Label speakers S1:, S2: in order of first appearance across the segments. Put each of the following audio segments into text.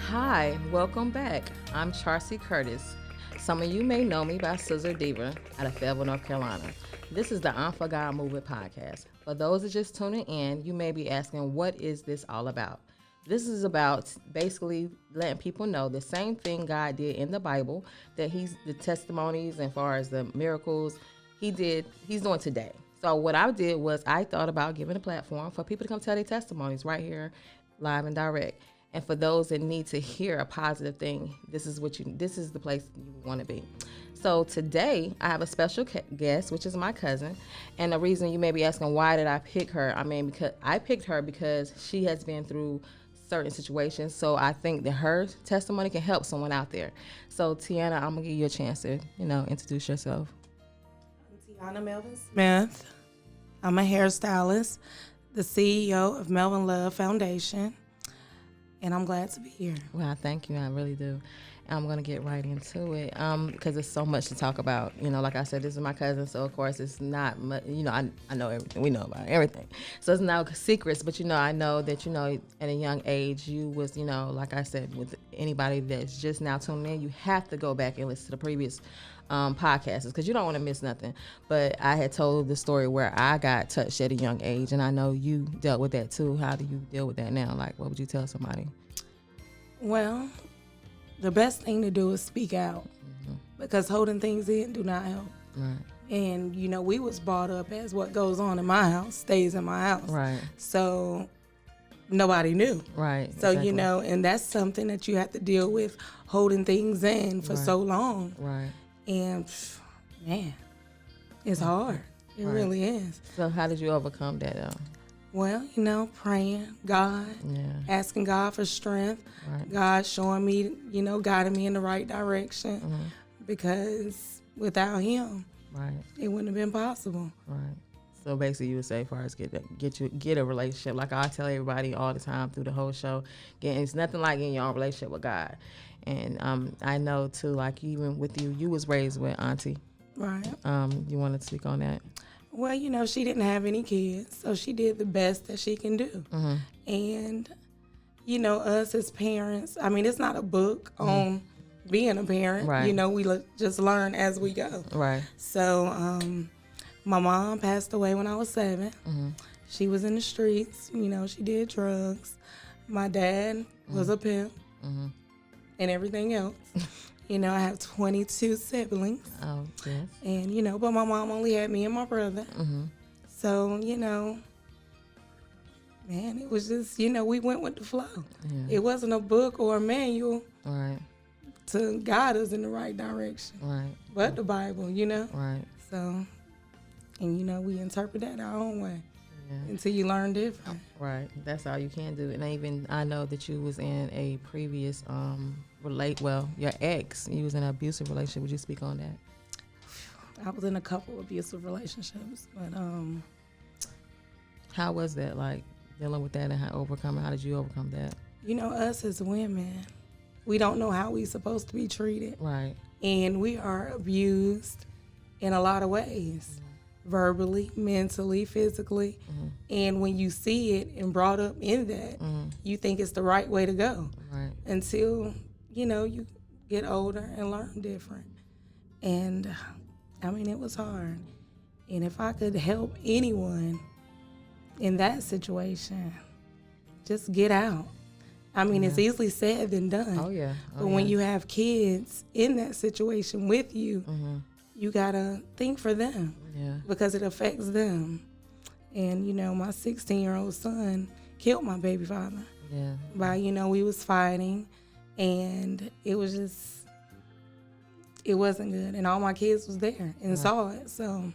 S1: Hi, welcome back. I'm Charcy Curtis. Some of you may know me by Scissor Diva out of Fayetteville, North Carolina. This is the IM4GOD Movement Podcast. For those that just tuning in, you may be asking, what is this all about? This is about basically letting people know the same thing God did in the Bible, that he's the testimonies and far as the miracles he's doing today. So what I did was I thought about giving a platform for people to come tell their testimonies right here, live and direct. And for those that need to hear a positive thing, this is the place you want to be. So today I have a special guest, which is my cousin. And the reason you may be asking, why did I pick her? I mean, because I picked her because she has been through certain situations. So I think that her testimony can help someone out there. So Tiana, I'm gonna give you a chance to, introduce yourself.
S2: I'm Tiana Melvin Smith. I'm a hairstylist, the CEO of Melvin Love Foundation. And I'm glad to be here.
S1: Well, thank you. I really do. I'm going to get right into it because there's so much to talk about. Like I said, this is my cousin, so of course it's not much, I know everything. We know about everything. So it's no secrets, but I know that, at a young age, you was, like I said, with anybody that's just now tuning in, you have to go back and listen to the previous podcasts because you don't want to miss nothing. But I had told the story where I got touched at a young age, and I know you dealt with that too. How do you deal with that now? Like, what would you tell somebody?
S2: Well, the best thing to do is speak out because holding things in do not help.
S1: Right.
S2: And, we was brought up as what goes on in my house stays in my house.
S1: Right.
S2: So nobody knew.
S1: Right.
S2: So,
S1: exactly.
S2: And that's something that you have to deal with, holding things in for so long.
S1: Right.
S2: And, man, it's hard. It really is.
S1: So how did you overcome that, though?
S2: Well, praying, God, asking God for strength, God showing me, guiding me in the right direction, because without Him, it wouldn't have been possible.
S1: Right. So basically, you would say, as far as get a relationship, like I tell everybody all the time through the whole show, it's nothing like getting your own relationship with God. And I know too, like even with you was raised with Auntie.
S2: Right.
S1: You want to speak on that?
S2: Well, she didn't have any kids, so she did the best that she can do. Mm-hmm. And, us as parents, it's not a book on being a parent.
S1: Right.
S2: We just learn as we go.
S1: Right.
S2: So my mom passed away when I was 7. Mm-hmm. She was in the streets. She did drugs. My dad was a pimp and everything else. I have 22 siblings.
S1: Oh, yes.
S2: And, but my mom only had me and my brother. Mm-hmm. So, man, it was just, we went with the flow. Yeah. It wasn't a book or a manual to guide us in the right direction. Right. But the Bible, Right. So, and, we interpret that our own way until you learn different.
S1: Right. That's all you can do. And I know that you was in a previous your ex, you was in an abusive relationship. Would you speak on that?
S2: I was in a couple abusive relationships, but
S1: how was that, like dealing with that and how did you overcome that?
S2: Us as women, we don't know how we supposed to be treated.
S1: Right.
S2: And we are abused in a lot of ways. Verbally, mentally, physically. Mm-hmm. And when you see it and brought up in that, you think it's the right way to go.
S1: Right.
S2: Until, you get older and learn different. And, it was hard. And if I could help anyone in that situation, just get out. It's easily said than done.
S1: Oh, yeah.
S2: But when you have kids in that situation with you, you got to think for them because it affects them. And, my 16-year-old son killed my baby father.
S1: Yeah.
S2: By, we was fighting, and it was just, it wasn't good. And all my kids was there and saw it. So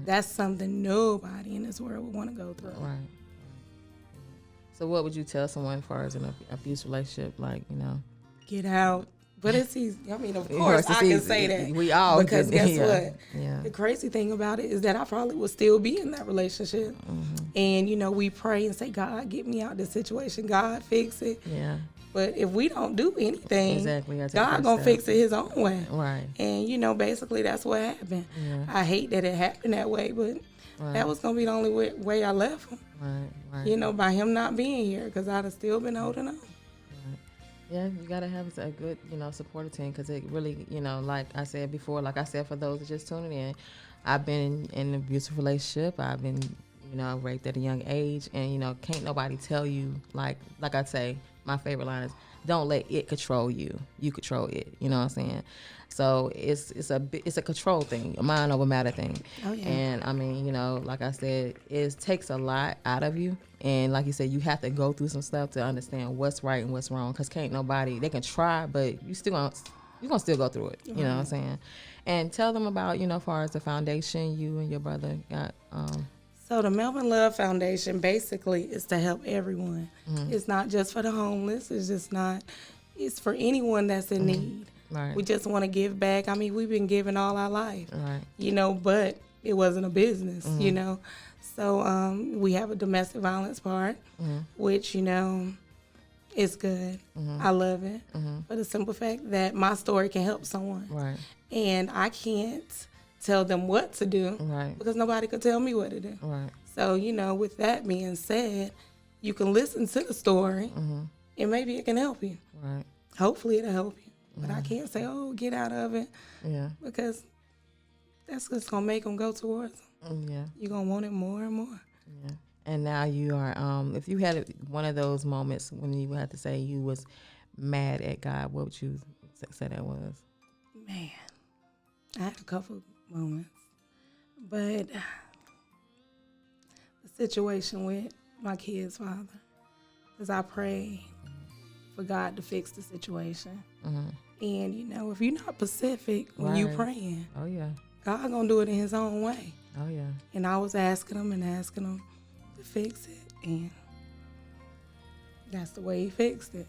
S2: that's something nobody in this world would want to go through.
S1: Right. So what would you tell someone as far as an abuse relationship, like,
S2: Get out. But it's easy. I mean, of
S1: Of
S2: course,
S1: course,
S2: I
S1: it's
S2: can
S1: easy.
S2: say that.
S1: We all
S2: because
S1: can,
S2: guess
S1: yeah,
S2: what?
S1: yeah.
S2: The crazy thing about it is that I probably would still be in that relationship. And, we pray and say, God, get me out of this situation. God, fix it.
S1: Yeah.
S2: But if we don't do anything,
S1: Exactly. That's
S2: God gonna fix it his own way.
S1: Right.
S2: And, basically that's what happened.
S1: Yeah.
S2: I hate that it happened that way, but that was gonna be the only way I left him.
S1: Right.
S2: By him not being here, because I'd have still been holding on.
S1: Yeah, you gotta have a good, supportive team, because it really, like I said before, like I said, for those that just tuning in, I've been in an abusive relationship. I've been, raped at a young age, and can't nobody tell you, like I say, my favorite line is, don't let it control you. You control it. You know what I'm saying? So it's a control thing, a mind over matter thing.
S2: Oh, yeah.
S1: And I mean, like I said, it takes a lot out of you. And like you said, you have to go through some stuff to understand what's right and what's wrong. Because can't nobody, they can try, but you're gonna still go through it. You know what I'm saying? And tell them about, as far as the foundation you and your brother got.
S2: So the Melvin Love Foundation basically is to help everyone. It's not just for the homeless. It's for anyone that's in need.
S1: Right.
S2: We just want to give back. I mean, we've been giving all our life,
S1: Right.
S2: But it wasn't a business, So we have a domestic violence part, which, is good. I love it. For the simple fact that my story can help someone.
S1: Right.
S2: And I can't tell them what to do,
S1: Right.
S2: because nobody could tell me what to do.
S1: Right.
S2: So, with that being said, you can listen to the story, and maybe it can help you.
S1: Right.
S2: Hopefully it'll help you. But I can't say, get out of it, because that's just going to make them go towards them.
S1: Yeah.
S2: You're going to want it more and more.
S1: Yeah. And now you are, if you had one of those moments when you had to say you was mad at God, what would you say that was?
S2: Man, I had a couple moments. But the situation with my kid's father, because I prayed for God to fix the situation. And, if you're not specific when you praying,
S1: Oh, yeah.
S2: God going to do it in his own way.
S1: Oh, yeah.
S2: And I was asking him to fix it. And that's the way he fixed it.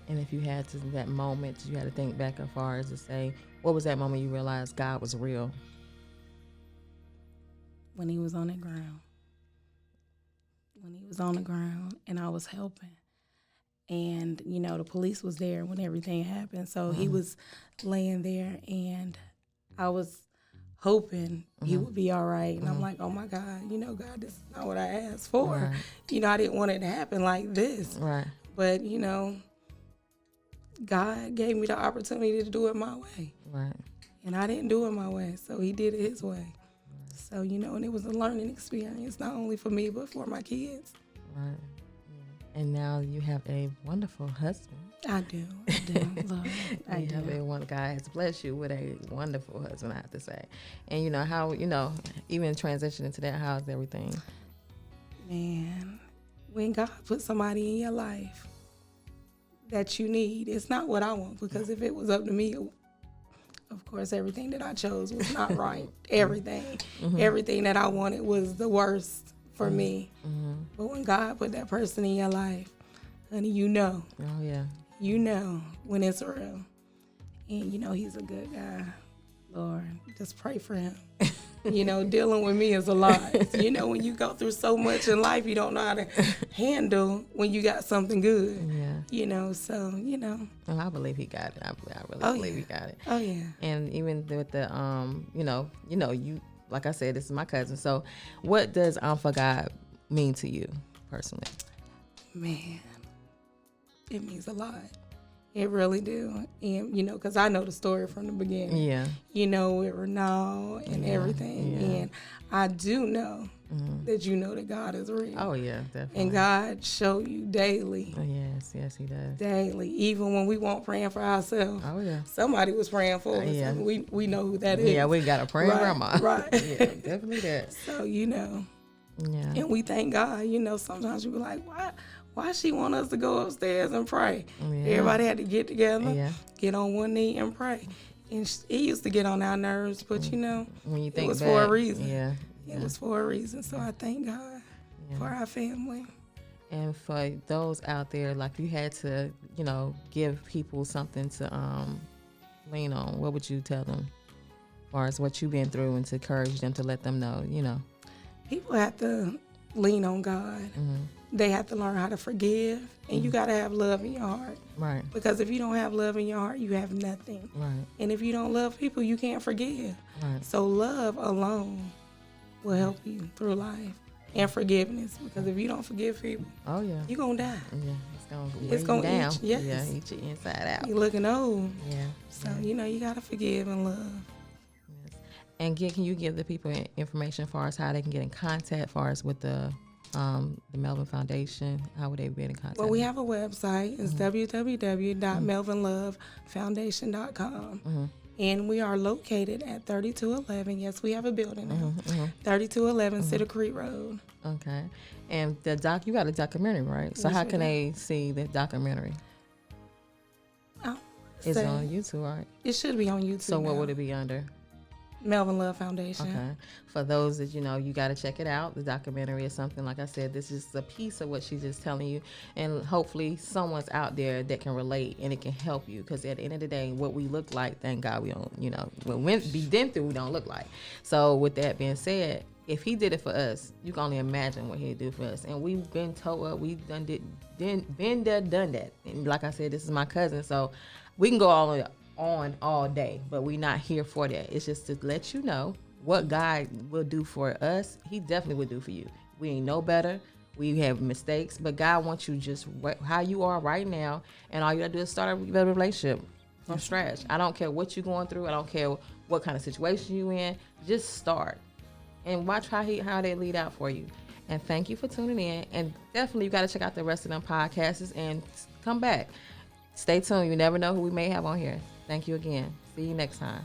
S1: And if you had to, that moment, you had to think back as far as to say, what was that moment you realized God was real?
S2: When he was on the ground. When he was on the ground and I was helping. And, the police was there when everything happened. So he was laying there, and I was hoping he would be all right. And I'm like, oh, my God, God, this is not what I asked for.
S1: Right.
S2: I didn't want it to happen like this.
S1: Right.
S2: But, God gave me the opportunity to do it my way.
S1: Right.
S2: And I didn't do it my way, so he did it his way. Right. So, and it was a learning experience, not only for me, but for my kids.
S1: Right. And now you have a wonderful husband.
S2: I do. Lord, I do.
S1: Have a one. God has blessed you with a wonderful husband, I have to say. And how, even transitioning to that, how's everything?
S2: Man, when God puts somebody in your life that you need, it's not what I want, because if it was up to me, of course, everything that I chose was not right. Everything that I wanted was the worst for me. But when God put that person in your life, honey,
S1: Oh, yeah.
S2: When it's real. And, he's a good guy. Lord, just pray for him. Dealing with me is a lot. When you go through so much in life, you don't know how to handle when you got something good.
S1: Yeah.
S2: So.
S1: Well, I believe he got it. I really believe he got it.
S2: Oh, yeah.
S1: And even with the, you, like I said, this is my cousin. So what does for God mean to you personally?
S2: Man, it means a lot. It really do. And, because I know the story from the beginning.
S1: Yeah.
S2: With Renal and everything.
S1: Yeah.
S2: And I do know that that God is real.
S1: Oh, yeah, definitely.
S2: And God show you daily.
S1: Oh, yes, he does.
S2: Daily. Even when we weren't praying for ourselves.
S1: Oh, yeah.
S2: Somebody was praying for us.
S1: Yeah.
S2: And we know who that is.
S1: Yeah, we got a praying grandma.
S2: Right.
S1: Yeah, definitely that.
S2: So,
S1: Yeah.
S2: And we thank God. Sometimes you be like, why she want us to go upstairs and pray?
S1: Yeah.
S2: Everybody had to get together,
S1: Yeah.
S2: get on one knee and pray. And it used to get on our nerves, but
S1: when you think
S2: it was
S1: back,
S2: for a reason.
S1: Yeah.
S2: It was for a reason. So I thank God for our family.
S1: And for those out there, like you had to, give people something to lean on, what would you tell them as far as what you've been through and to encourage them to let them know?
S2: People have to lean on God.
S1: Mm-hmm.
S2: They have to learn how to forgive, and you got to have love in your heart.
S1: Right.
S2: Because if you don't have love in your heart, you have nothing.
S1: Right.
S2: And if you don't love people, you can't forgive.
S1: Right.
S2: So love alone will help you through life, and forgiveness. Because if you don't forgive people,
S1: oh yeah,
S2: you're going to die.
S1: Yeah, it's going to
S2: down.
S1: eat,
S2: yes.
S1: Yeah, eat you inside out.
S2: You're looking old.
S1: Yeah.
S2: So, you got to forgive and love.
S1: Yes. And can you give the people information as far as how they can get in contact as far as with the Melvin Foundation? How would they be in contact?
S2: Well, we have a website. It's www.melvinlovefoundation.com.
S1: Mm-hmm.
S2: And we are located at 3211. Yes, we have a building now. 3211 Cedar Creek Road.
S1: Okay. And you got a documentary, right? So
S2: Yes,
S1: how can they see the documentary? It's on YouTube, right?
S2: It should be on YouTube.
S1: So what would it be under?
S2: Melvin Love Foundation.
S1: Okay. For those that, you got to check it out. The documentary is something, like I said, this is a piece of what she's just telling you. And hopefully someone's out there that can relate and it can help you. Because at the end of the day, what we look like, thank God we don't, what we been through, we don't look like. So with that being said, if he did it for us, you can only imagine what he'd do for us. And we've been told up, we've been there, done that. And like I said, this is my cousin. So we can go on all day, but we're not here for that. It's just to let you know what God will do for us. He definitely will do for you. We ain't no better. We have mistakes, but God wants you just how you are right now, and all you gotta do is start a better relationship from scratch. I don't care what you're going through. I don't care what kind of situation you in. Just start and watch how they lead out for you. And thank you for tuning in. And definitely you got to check out the rest of them podcasts and come back. Stay tuned. You never know who we may have on here. Thank you again. See you next time.